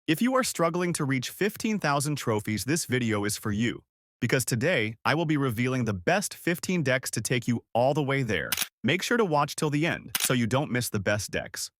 If you are struggling to reach 15,000 trophies, this video is for you. Because today, I will be revealing the best 15 decks to take you all the way there. Make sure to watch till the end, so you don't miss the best decks.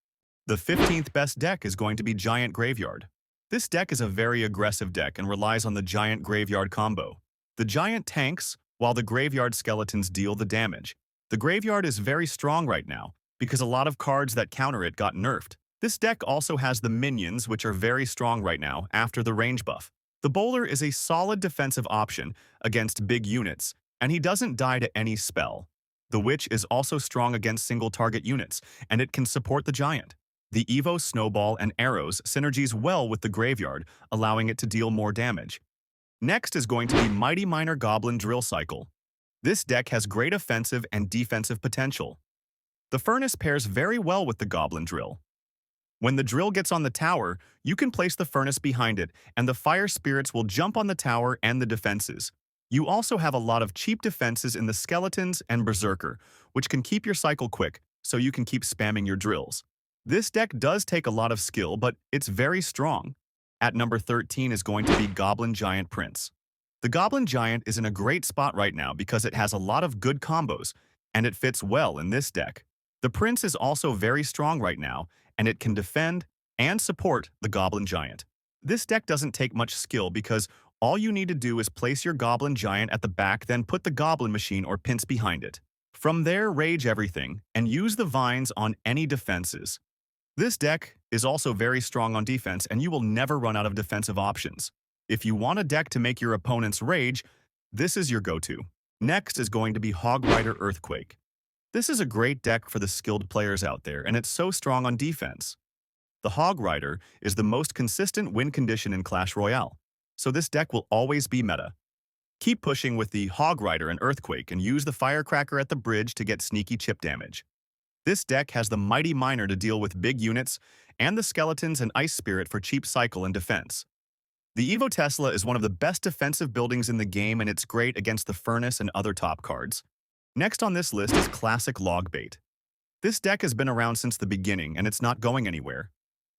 The 15th best deck is going to be Giant Graveyard. This deck is a very aggressive deck and relies on the Giant Graveyard combo. The Giant tanks, while the Graveyard skeletons deal the damage. The Graveyard is very strong right now, because a lot of cards that counter it got nerfed. This deck also has the minions, which are very strong right now after the range buff. The bowler is a solid defensive option against big units, and he doesn't die to any spell. The witch is also strong against single target units, and it can support the giant. The Evo Snowball and Arrows synergies well with the Graveyard, allowing it to deal more damage. Next is going to be Mighty Miner Goblin Drill Cycle. This deck has great offensive and defensive potential. The Furnace pairs very well with the Goblin Drill. When the drill gets on the tower, you can place the furnace behind it, and the fire spirits will jump on the tower and the defenses. You also have a lot of cheap defenses in the skeletons and berserker, which can keep your cycle quick, so you can keep spamming your drills. This deck does take a lot of skill, but it's very strong. At number 13 is going to be Goblin Giant Prince. The Goblin Giant is in a great spot right now because it has a lot of good combos, and it fits well in this deck. The Prince is also very strong right now, and it can defend and support the Goblin Giant. This deck doesn't take much skill because all you need to do is place your Goblin Giant at the back, then put the Goblin Machine or Pince behind it. From there, rage everything and use the vines on any defenses. This deck is also very strong on defense, and you will never run out of defensive options. If you want a deck to make your opponents rage, this is your go-to. Next is going to be Hog Rider Earthquake. This is a great deck for the skilled players out there, and it's so strong on defense. The Hog Rider is the most consistent win condition in Clash Royale, so this deck will always be meta. Keep pushing with the Hog Rider and Earthquake and use the Firecracker at the bridge to get sneaky chip damage. This deck has the Mighty Miner to deal with big units, and the Skeletons and Ice Spirit for cheap cycle and defense. The Evo Tesla is one of the best defensive buildings in the game, and it's great against the Furnace and other top cards. Next on this list is Classic Logbait. This deck has been around since the beginning, and it's not going anywhere.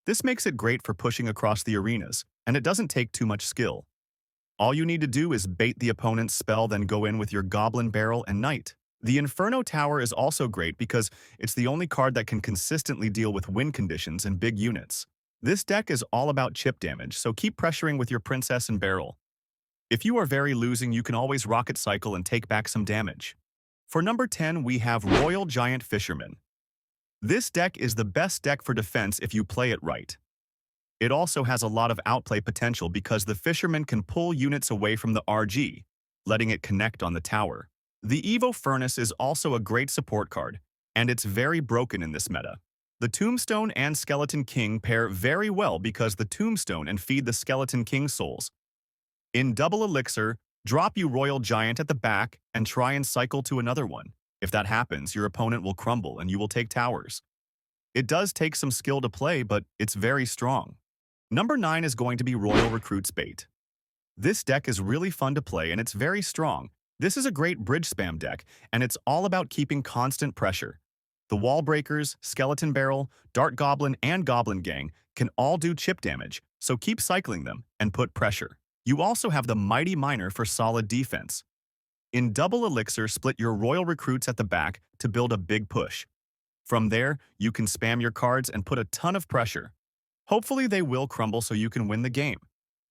This makes it great for pushing across the arenas, and it doesn't take too much skill. All you need to do is bait the opponent's spell, then go in with your Goblin Barrel and Knight. The Inferno Tower is also great because it's the only card that can consistently deal with win conditions and big units. This deck is all about chip damage, so keep pressuring with your Princess and Barrel. If you are very losing, you can always Rocket Cycle and take back some damage. For number 10, we have Royal Giant Fisherman. This deck is the best deck for defense if you play it right. It also has a lot of outplay potential because the Fisherman can pull units away from the RG, letting it connect on the tower. The Evo Furnace is also a great support card, and it's very broken in this meta. The Tombstone and Skeleton King pair very well because the Tombstone and feed the Skeleton King souls. In Double Elixir, drop you Royal Giant at the back and try and cycle to another one. If that happens, your opponent will crumble and you will take towers. It does take some skill to play, but it's very strong. Number 9 is going to be Royal Recruit's Bait. This deck is really fun to play and it's very strong. This is a great bridge spam deck, and it's all about keeping constant pressure. The Wall Breakers, Skeleton Barrel, Dart Goblin, and Goblin Gang can all do chip damage, so keep cycling them and put pressure. You also have the Mighty Miner for solid defense. In Double Elixir, split your Royal Recruits at the back to build a big push. From there, you can spam your cards and put a ton of pressure. Hopefully they will crumble so you can win the game.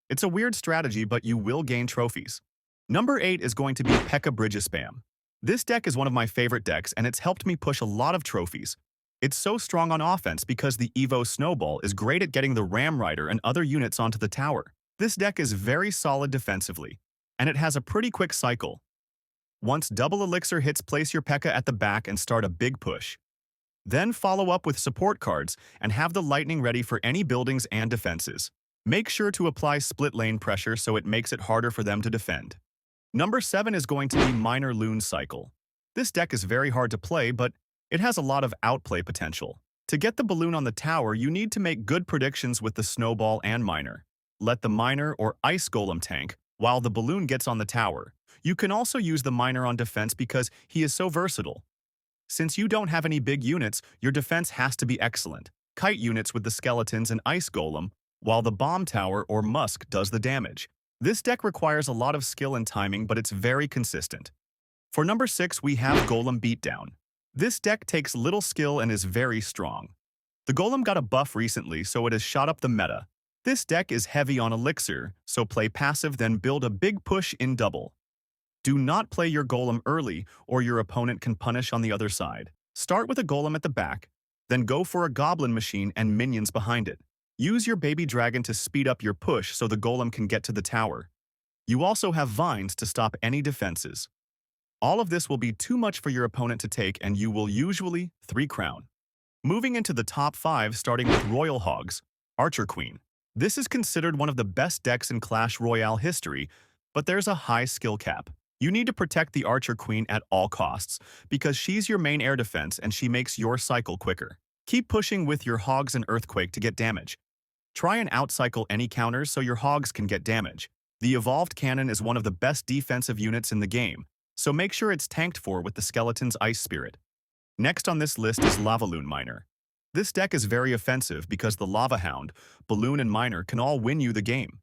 It's a weird strategy, but you will gain trophies. Number 8 is going to be P.E.K.K.A. Bridges Spam. This deck is one of my favorite decks, and it's helped me push a lot of trophies. It's so strong on offense because the Evo Snowball is great at getting the Ram Rider and other units onto the tower. This deck is very solid defensively, and it has a pretty quick cycle. Once Double Elixir hits, place your P.E.K.K.A. at the back and start a big push. Then follow up with support cards and have the Lightning ready for any buildings and defenses. Make sure to apply split lane pressure so it makes it harder for them to defend. Number 7 is going to be Miner Loon Cycle. This deck is very hard to play, but it has a lot of outplay potential. To get the balloon on the tower, you need to make good predictions with the Snowball and Miner. Let the Miner or Ice Golem tank while the balloon gets on the tower. You can also use the Miner on defense because he is so versatile. Since you don't have any big units, your defense has to be excellent. Kite units with the Skeletons and Ice Golem while the Bomb Tower or Musk does the damage. This deck requires a lot of skill and timing, but it's very consistent. For number 6, we have Golem Beatdown. This deck takes little skill and is very strong. The Golem got a buff recently, so it has shot up the meta. This deck is heavy on Elixir, so play passive then build a big push in double. Do not play your Golem early, or your opponent can punish on the other side. Start with a Golem at the back, then go for a Goblin Machine and minions behind it. Use your Baby Dragon to speed up your push so the Golem can get to the tower. You also have Vines to stop any defenses. All of this will be too much for your opponent to take and you will usually 3 crown. Moving into the top 5, starting with Royal Hogs, Archer Queen. This is considered one of the best decks in Clash Royale history, but there's a high skill cap. You need to protect the Archer Queen at all costs, because she's your main air defense and she makes your cycle quicker. Keep pushing with your Hogs and Earthquake to get damage. Try and outcycle any counters so your Hogs can get damage. The Evolved Cannon is one of the best defensive units in the game, so make sure it's tanked for with the Skeleton's Ice Spirit. Next on this list is Lavaloon Miner. This deck is very offensive because the Lava Hound, Balloon, and Miner can all win you the game.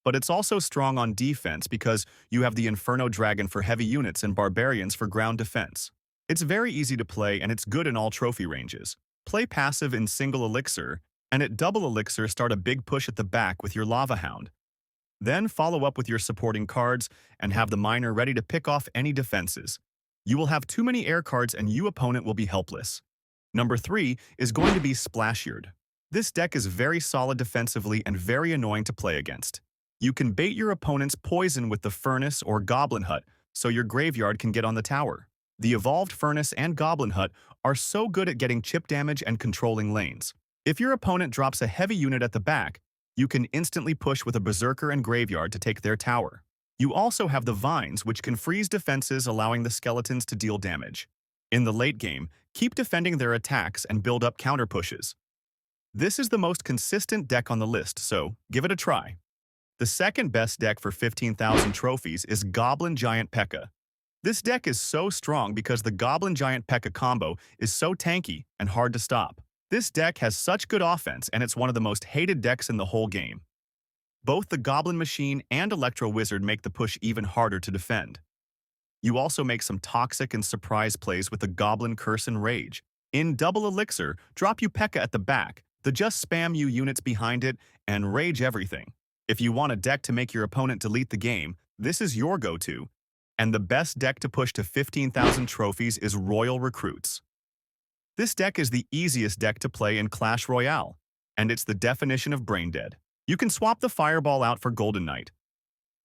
But it's also strong on defense because you have the Inferno Dragon for heavy units and Barbarians for ground defense. It's very easy to play and it's good in all trophy ranges. Play passive in single Elixir, and at double Elixir start a big push at the back with your Lava Hound. Then follow up with your supporting cards and have the Miner ready to pick off any defenses. You will have too many air cards and you opponent will be helpless. Number 3 is going to be Splashyard. This deck is very solid defensively and very annoying to play against. You can bait your opponent's poison with the Furnace or Goblin Hut so your graveyard can get on the tower. The Evolved Furnace and Goblin Hut are so good at getting chip damage and controlling lanes. If your opponent drops a heavy unit at the back, you can instantly push with a Berserker and Graveyard to take their tower. You also have the Vines, which can freeze defenses, allowing the Skeletons to deal damage. In the late game, keep defending their attacks and build up counter pushes. This is the most consistent deck on the list, so give it a try. The second best deck for 15,000 trophies is Goblin Giant P.E.K.K.A. This deck is so strong because the Goblin Giant P.E.K.K.A. combo is so tanky and hard to stop. This deck has such good offense and it's one of the most hated decks in the whole game. Both the Goblin Machine and Electro Wizard make the push even harder to defend. You also make some toxic and surprise plays with the Goblin Curse and Rage. In double Elixir, drop you P.E.K.K.A. at the back, the just spam you units behind it, and rage everything. If you want a deck to make your opponent delete the game, this is your go-to. And the best deck to push to 15,000 trophies is Royal Recruits. This deck is the easiest deck to play in Clash Royale, and it's the definition of brain dead. You can swap the Fireball out for Golden Knight.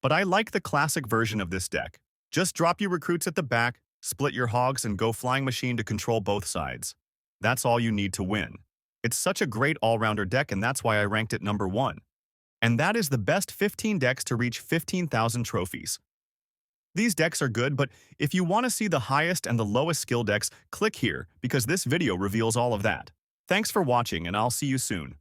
But I like the classic version of this deck. Just drop your Recruits at the back, split your Hogs, and go Flying Machine to control both sides. That's all you need to win. It's such a great all-rounder deck, and that's why I ranked it number 1. And that is the best 15 decks to reach 15,000 trophies. These decks are good, but if you want to see the highest and the lowest skill decks, click here because this video reveals all of that. Thanks for watching and I'll see you soon.